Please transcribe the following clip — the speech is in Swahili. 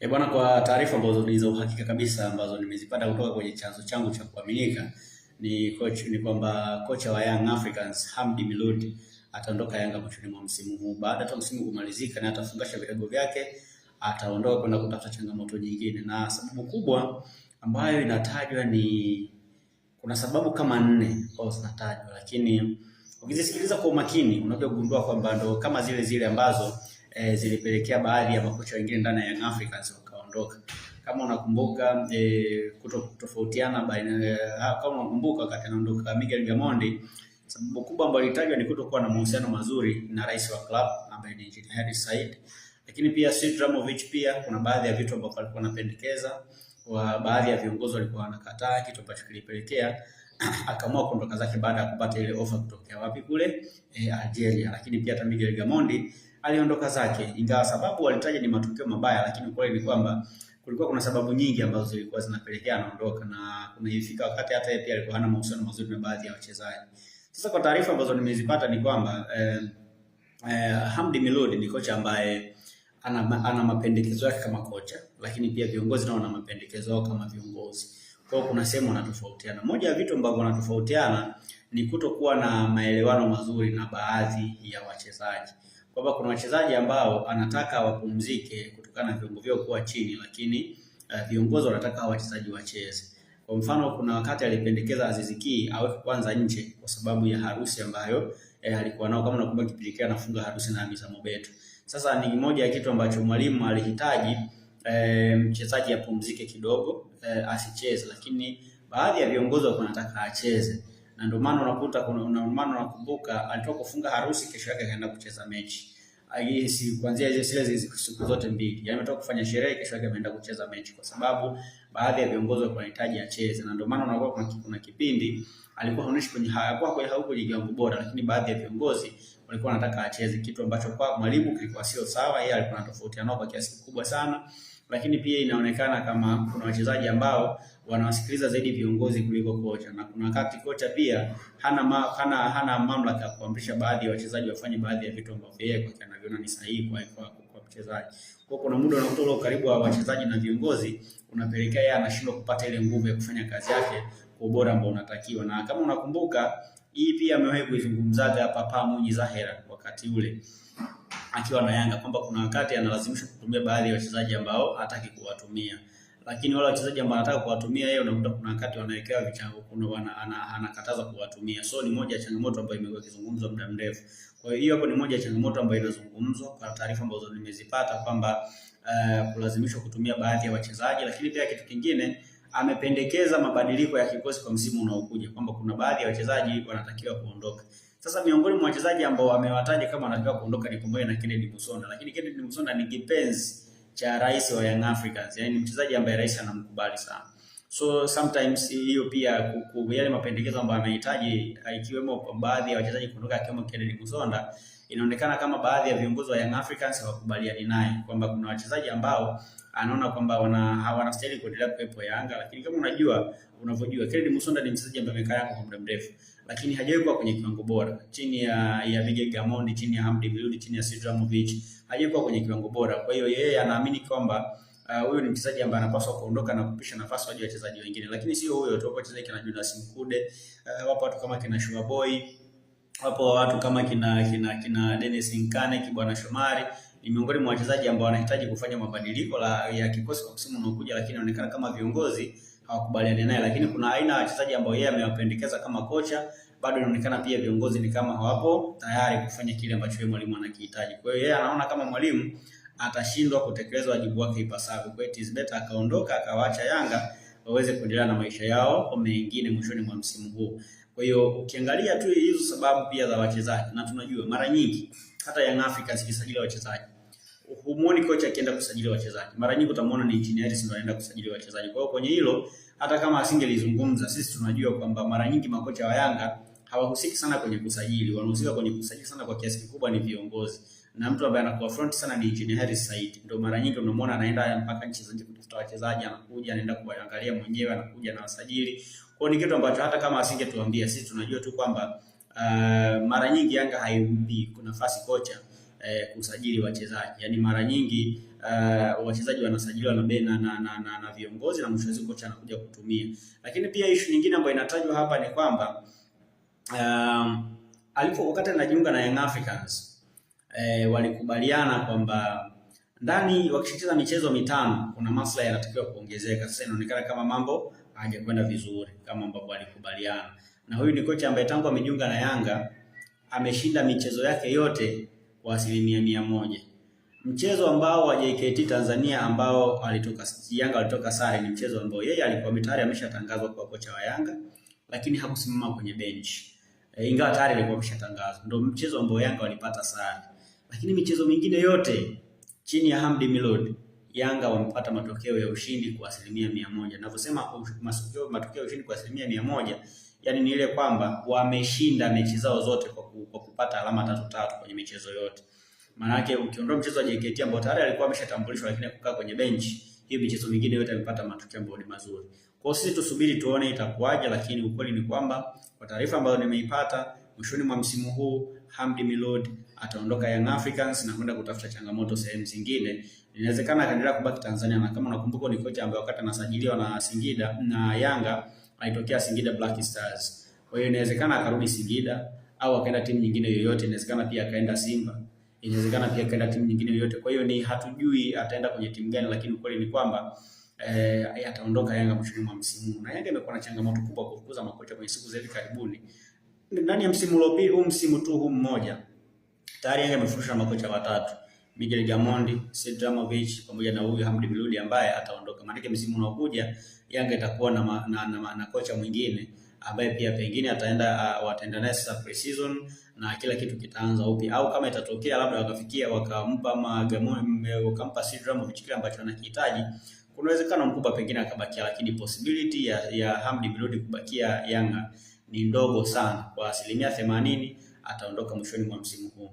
Bwana, kwa taarifa ambazo ni za uhakika kabisa ambazo nimezipata kutoka kwenye chanzo changu cha kuaminika ni kwamba kocha wa Young Africans Hamdi Milud ataondoka Yanga mwishoni mwa msimu huu. Baada tu msimu kumalizika na atafungasha virago vyake, ataondoka kwenda kutafuta changamoto nyingine. Na sababu kubwa ambayo inatajwa kuna sababu kama 4 ambazo zinatajwa, lakini ukizisikiliza kwa umakini unaweza kugundua kwamba ndo kama zile ambazo zilipelekea baadhi ya makocha wengine ndani ya Young Africans wakaondoka. Kama unakumbuka kutofautiana baina kama unakumbuka wakati anaondoka Miguel Gamondi, sababu kubwa ambayo ilitajwa ni kutokuwa na mahusiano mazuri na rais wa club ambaye ni Engineer Hersi Said. Lakini pia Sid Dramovic pia kuna baadhi ya vitu ambavyo alikuwa anapendekeza, baadhi ya viongozi walikuwa wanakataa, kitu ambacho kilipelekea akaamua kuondoka zake baada ya kupata ile offer kutoka wapi kule Algeria. Lakini pia hata Miguel Gamondi aliondoka zake, ingawa sababu walitaja ni matokeo mabaya, lakini kweli ni kwamba kulikuwa kuna sababu nyingi ambazo zilikuwa zinapelekea anaondoka, na kunaifika wakati hata yeye pia alikuwa hana mahusiano mazuri na baadhi ya wachezaji. Sasa kwa taarifa ambazo nimezipata ni kwamba Hamdi Milud ni kocha ambaye ana mapendekezo yake kama kocha, lakini pia viongozi nao wana mapendekezo yao kama viongozi. Kwa hiyo kuna sehemu wanatofautiana. Moja ya vitu ambavyo wanatofautiana ni kutokuwa na maelewano mazuri na baadhi ya wachezaji, kwamba kuna wachezaji ambao anataka wapumzike kutokana na viungo vyao kuwa chini, lakini viongozi wanataka wachezaji wacheze. Kwa mfano, kuna wakati alipendekeza Aziz Ki aweke kwanza nje kwa sababu ya harusi ambayo alikuwa nao, kama nakumbuka kipindi kile anafunga harusi na Hamisa Mobeto. Sasa ni moja ya kitu ambacho mwalimu alihitaji mchezaji apumzike kidogo, asicheze, lakini baadhi ya viongozi wanataka acheze. Na ndio maana unakumbuka alitoka kufunga harusi, kesho yake akaenda kucheza mechi. Kuanzia zile siku zote mbili, yaani ametoka kufanya sherehe, kesho yake ameenda kucheza mechi, kwa sababu baadhi ya viongozi walikuwa wanahitaji acheze. Na ndio maana unakuwa kuna kipindi alikuwa haonishi kwenye kiwango bora, lakini baadhi ya viongozi walikuwa wanataka acheze, kitu ambacho kwa mwalimu kilikuwa sio sawa. Yeye alikuwa anatofautiana nao kwa kiasi kikubwa sana. Lakini pia inaonekana kama kuna wachezaji ambao wanawasikiliza zaidi viongozi kuliko kocha, na kuna wakati kocha pia hana mamlaka ya kuamrisha baadhi ya wachezaji wafanye baadhi ya vitu ambavyo yeye kocha anaviona ni sahihi kwa mchezaji. Kwa kuna muda unakuta ule karibu wa wachezaji na viongozi unapelekea yeye anashindwa kupata ile nguvu ya kufanya kazi yake kwa ubora ambao unatakiwa. Na kama unakumbuka, hii pia amewahi kuizungumzaga Papa Munyi Zahera wakati ule akiwa na Yanga, kwamba kuna wakati analazimishwa kutumia baadhi ya wachezaji ambao hataki kuwatumia, lakini wale wachezaji ambao anataka kuwatumia yeye unakuta kuna wakati wanawekewa vichango, anakataza kuwatumia. So ni moja ya changamoto ambayo imekuwa ikizungumzwa muda mrefu. Kwa hiyo hapo ni moja ya changamoto ambayo inazungumzwa kwa taarifa ambazo nimezipata, kwamba kulazimishwa kutumia baadhi ya wachezaji. Lakini pia kitu kingine, amependekeza mabadiliko ya kikosi kwa msimu unaokuja, kwamba kuna baadhi ya wachezaji wanatakiwa kuondoka. Sasa miongoni mwa wachezaji ambao amewataja kama wanatakiwa kuondoka ni pamoja na Kennedy Musonda, lakini Kennedy Musonda ni kipenzi cha rais wa Young Africans, yani mchezaji ambaye rais anamkubali sana. So sometimes hiyo pia yale mapendekezo ambayo anahitaji, ikiwemo baadhi ya wachezaji kuondoka kama Kennedy Musonda, inaonekana kama baadhi ya viongozi wa Young Africans hawakubaliani naye, kwamba kuna wachezaji ambao anaona kwamba hawanastahili kuendelea kuwepo Yanga. Lakini kama unavyojua Kennedy Musonda ni mchezaji ambaye amekaa Yanga kwa muda mrefu, lakini hajawahi kuwa kwenye kiwango bora chini ya Miguel Gamondi, chini ya Hamdi Milud, chini ya Sid Dramovic, hajawahi kuwa kwenye kiwango bora. Kwa hiyo yeye anaamini kwamba huyu ni mchezaji ambaye anapaswa kuondoka na kupisha nafasi kwa wachezaji wengine. Lakini sio huyo tu, wachezaji kina Jonas Mkude, wapo watu kama kina Shua Boy, wapo watu kama kina Dennis Nkane, Kibwana Shomari, ni miongoni mwa wachezaji ambao wanahitaji kufanya mabadiliko ya kikosi kwa msimu unaokuja, lakini inaonekana kama viongozi hawakubaliani naye. Lakini kuna aina ya wachezaji ambao yeye amewapendekeza kama kocha, bado inaonekana pia viongozi ni kama hawapo tayari kufanya kile ambacho yeye mwalimu anakihitaji. Kwa hiyo yeye anaona kama mwalimu atashindwa kutekeleza wajibu wake ipasavyo. Kwa hiyo it is better akaondoka, akawaacha Yanga waweze kuendelea na maisha yao mengine mwishoni mwa msimu huu. Kwa hiyo ukiangalia tu hizo sababu pia za wachezaji, na tunajua mara nyingi hata Young Africans ikisajili wachezaji, humuoni kocha akienda kusajili wachezaji. Mara nyingi utamuona ni Engineer Hersi ndio anaenda kusajili wachezaji. Kwa hiyo kwenye hilo, hata kama asingelizungumza, sisi tunajua kwamba mara nyingi makocha wa Yanga hawahusiki sana kwenye kusajili. Wanahusika kwenye kusajili sana kwa kiasi kikubwa ni viongozi, na mtu ambaye anakuwa front sana ni Engineer Hersi Said. Ndio mara nyingi unamwona anaenda mpaka nchi za nje kutafuta wachezaji, anakuja anaenda kuangalia mwenyewe, anakuja na wasajili. Kwa hiyo ni kitu ambacho hata kama asingetuambia, sisi tunajua tu kwamba mara nyingi Yanga haimpi nafasi kocha kusajili wachezaji. Yaani mara nyingi wachezaji wanasajiliwa na viongozi na mwisho wa siku kocha anakuja kutumia. Lakini pia issue nyingine ambayo inatajwa hapa ni kwamba wakati anajiunga na Young Africans walikubaliana kwamba ndani wakishacheza michezo mitano kuna maslahi yanatakiwa kuongezeka. Sasa inaonekana kama mambo hayajakwenda vizuri kama ambavyo walikubaliana. Na huyu ni kocha ambaye tangu amejiunga na Yanga ameshinda michezo yake yote kwa 100%. Mchezo ambao wa JKT Tanzania ambao Yanga walitoka sare ni mchezo ambao yeye alikuwa tayari ameshatangazwa kwa kocha wa Yanga, lakini hakusimama kwenye bench. Ingawa tayari alikuwa ameshatangazwa. Ndio mchezo ambao Yanga walipata sare. Lakini michezo mingine yote chini ya Hamdi Milod Yanga wamepata matokeo ya ushindi kwa 100%. Ninavyosema matokeo ya ushindi kwa 100%, yani ni ile kwamba wameshinda mechi zao zote kwa kupata alama 3 kwenye michezo yote. Maana yake ukiondoa mchezo wa JKT ambao tayari alikuwa ameshatambulishwa lakini kukaa kwenye bench, hiyo michezo mingine yote amepata matokeo ambayo ni mazuri. Kwa hiyo sisi tusubiri tuone itakuwaje, lakini ukweli ni kwamba kwa taarifa ambayo nimeipata mwishoni mwa msimu huu Hamdi Milod ataondoka Young Africans na kwenda kutafuta changamoto sehemu zingine. Inawezekana akaendelea kubaki Tanzania, na kama unakumbuka ni kocha ambaye wakati anasajiliwa na Singida na Yanga alitokea Singida Black Stars. Kwa hiyo inawezekana akarudi Singida au akaenda timu nyingine yoyote, inawezekana pia akaenda Simba, inawezekana pia akaenda timu nyingine yoyote. Kwa hiyo ni hatujui ataenda kwenye timu gani, lakini ukweli ni kwamba ataondoka Yanga mwishoni mwa msimu. Na Yanga imekuwa na changamoto kubwa kufukuza makocha kwenye siku za hivi karibuni. Ndani ya msimu uliopita, msimu tu huu mmoja, tayari Yanga imefurusha makocha 3. Miguel Gamondi, Sedramovic pamoja na huyu Hamdi Milud ambaye ataondoka. Maana msimu unaokuja Yanga itakuwa na kocha mwingine ambaye pia pengine wataenda naye sasa pre-season na kila kitu kitaanza upya, au kama itatokea labda wakafikia wakampa Sedramovic kile ambacho anakihitaji, kuna uwezekano mkubwa pengine akabakia, lakini possibility ya Hamdi Milud kubakia Yanga ni ndogo sana. Kwa 80% ataondoka mwishoni mwa msimu huu.